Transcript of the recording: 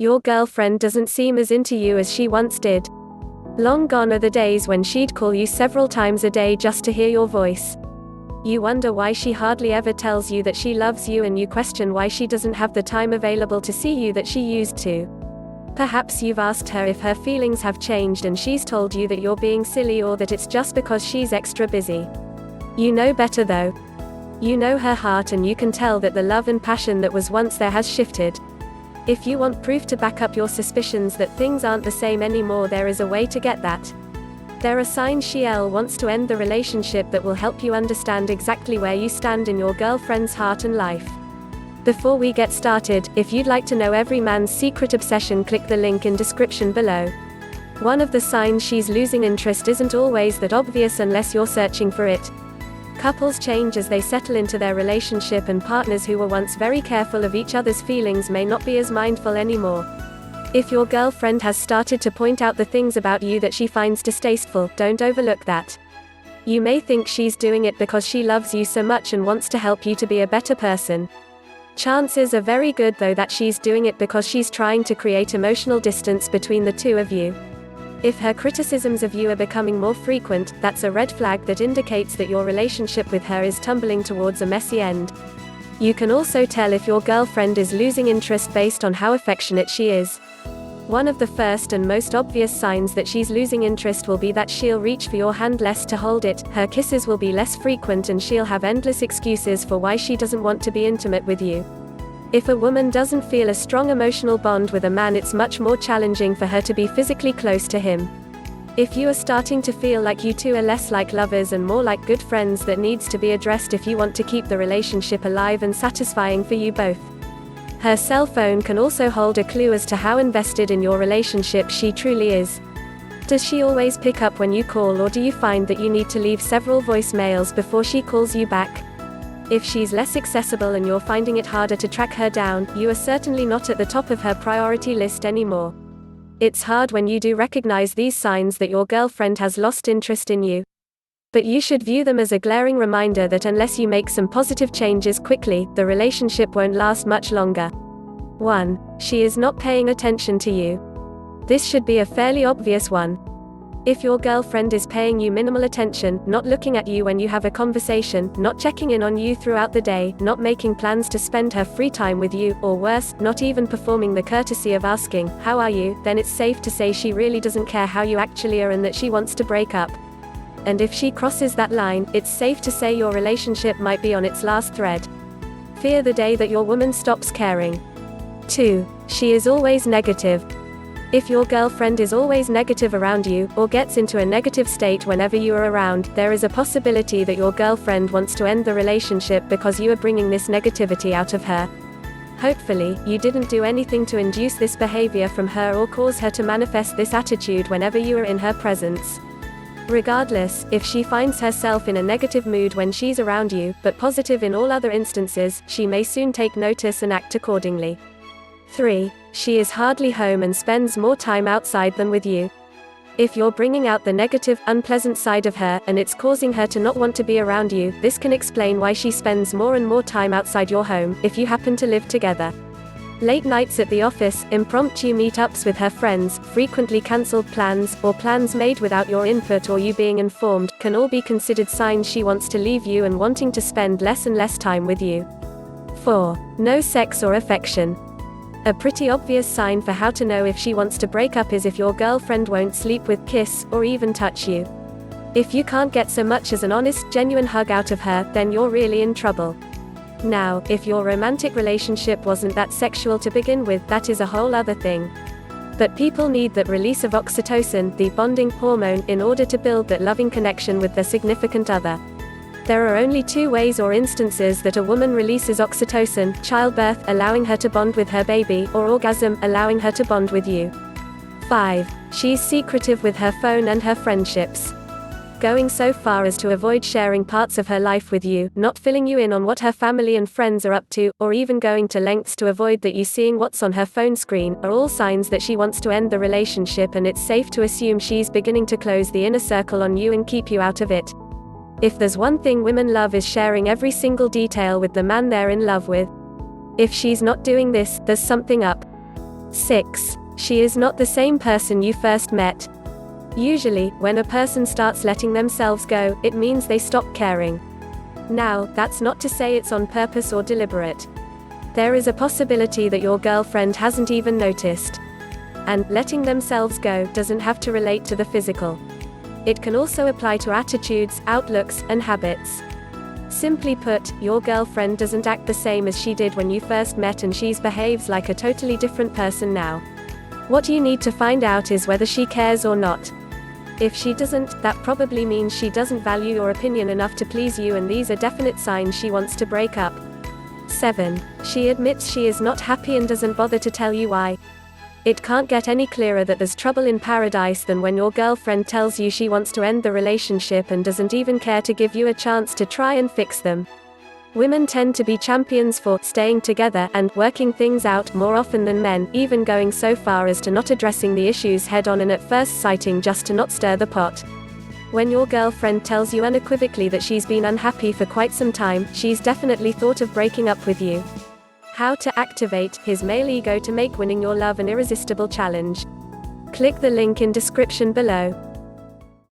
Your girlfriend doesn't seem as into you as she once did. Long gone are the days when she'd call you several times a day just to hear your voice. You wonder why she hardly ever tells you that she loves you, and you question why she doesn't have the time available to see you that she used to. Perhaps you've asked her if her feelings have changed and she's told you that you're being silly or that it's just because she's extra busy. You know better though. You know her heart and you can tell that the love and passion that was once there has shifted. If you want proof to back up your suspicions that things aren't the same anymore, there is a way to get that. There are signs she wants to end the relationship that will help you understand exactly where you stand in your girlfriend's heart and life. Before we get started, if you'd like to know every man's secret obsession, click the link in description below. One of the signs she's losing interest isn't always that obvious unless you're searching for it. Couples change as they settle into their relationship, and partners who were once very careful of each other's feelings may not be as mindful anymore. If your girlfriend has started to point out the things about you that she finds distasteful, don't overlook that. You may think she's doing it because she loves you so much and wants to help you to be a better person. Chances are very good though that she's doing it because she's trying to create emotional distance between the two of you. If her criticisms of you are becoming more frequent, that's a red flag that indicates that your relationship with her is tumbling towards a messy end. You can also tell if your girlfriend is losing interest based on how affectionate she is. One of the first and most obvious signs that she's losing interest will be that she'll reach for your hand less to hold it, her kisses will be less frequent, and she'll have endless excuses for why she doesn't want to be intimate with you. If a woman doesn't feel a strong emotional bond with a man, it's much more challenging for her to be physically close to him. If you are starting to feel like you two are less like lovers and more like good friends, that needs to be addressed if you want to keep the relationship alive and satisfying for you both. Her cell phone can also hold a clue as to how invested in your relationship she truly is. Does she always pick up when you call, or do you find that you need to leave several voicemails before she calls you back? If she's less accessible and you're finding it harder to track her down, you are certainly not at the top of her priority list anymore. It's hard when you do recognize these signs that your girlfriend has lost interest in you. But you should view them as a glaring reminder that unless you make some positive changes quickly, the relationship won't last much longer. 1. She is not paying attention to you. This should be a fairly obvious one. If your girlfriend is paying you minimal attention, not looking at you when you have a conversation, not checking in on you throughout the day, not making plans to spend her free time with you, or worse, not even performing the courtesy of asking, "How are you?" then it's safe to say she really doesn't care how you actually are and that she wants to break up. And if she crosses that line, it's safe to say your relationship might be on its last thread. Fear the day that your woman stops caring. 2. She is always negative. If your girlfriend is always negative around you, or gets into a negative state whenever you are around, there is a possibility that your girlfriend wants to end the relationship because you are bringing this negativity out of her. Hopefully, you didn't do anything to induce this behavior from her or cause her to manifest this attitude whenever you are in her presence. Regardless, if she finds herself in a negative mood when she's around you, but positive in all other instances, she may soon take notice and act accordingly. 3. She is hardly home and spends more time outside than with you. If you're bringing out the negative, unpleasant side of her, and it's causing her to not want to be around you, this can explain why she spends more and more time outside your home, if you happen to live together. Late nights at the office, impromptu meetups with her friends, frequently cancelled plans, or plans made without your input or you being informed, can all be considered signs she wants to leave you and wanting to spend less and less time with you. 4. No sex or affection. A pretty obvious sign for how to know if she wants to break up is if your girlfriend won't sleep with, kiss, or even touch you. If you can't get so much as an honest, genuine hug out of her, then you're really in trouble. Now, if your romantic relationship wasn't that sexual to begin with, that is a whole other thing. But people need that release of oxytocin, the bonding hormone, in order to build that loving connection with their significant other. There are only 2 ways or instances that a woman releases oxytocin: childbirth, allowing her to bond with her baby, or orgasm, allowing her to bond with you. 5. She's secretive with her phone and her friendships. Going so far as to avoid sharing parts of her life with you, not filling you in on what her family and friends are up to, or even going to lengths to avoid that you seeing what's on her phone screen, are all signs that she wants to end the relationship, and it's safe to assume she's beginning to close the inner circle on you and keep you out of it. If there's one thing women love, is sharing every single detail with the man they're in love with. If she's not doing this, there's something up. 6. She is not the same person you first met. Usually, when a person starts letting themselves go, it means they stop caring. Now, that's not to say it's on purpose or deliberate. There is a possibility that your girlfriend hasn't even noticed. And letting themselves go doesn't have to relate to the physical. It can also apply to attitudes, outlooks, and habits. Simply put, your girlfriend doesn't act the same as she did when you first met, and she behaves like a totally different person now. What you need to find out is whether she cares or not. If she doesn't, that probably means she doesn't value your opinion enough to please you, and these are definite signs she wants to break up. 7. She admits she is not happy and doesn't bother to tell you why. It can't get any clearer that there's trouble in paradise than when your girlfriend tells you she wants to end the relationship and doesn't even care to give you a chance to try and fix them. Women tend to be champions for staying together and working things out more often than men, even going so far as to not addressing the issues head-on and at first sighting just to not stir the pot. When your girlfriend tells you unequivocally that she's been unhappy for quite some time, she's definitely thought of breaking up with you. How to activate his male ego to make winning your love an irresistible challenge. Click the link in description below.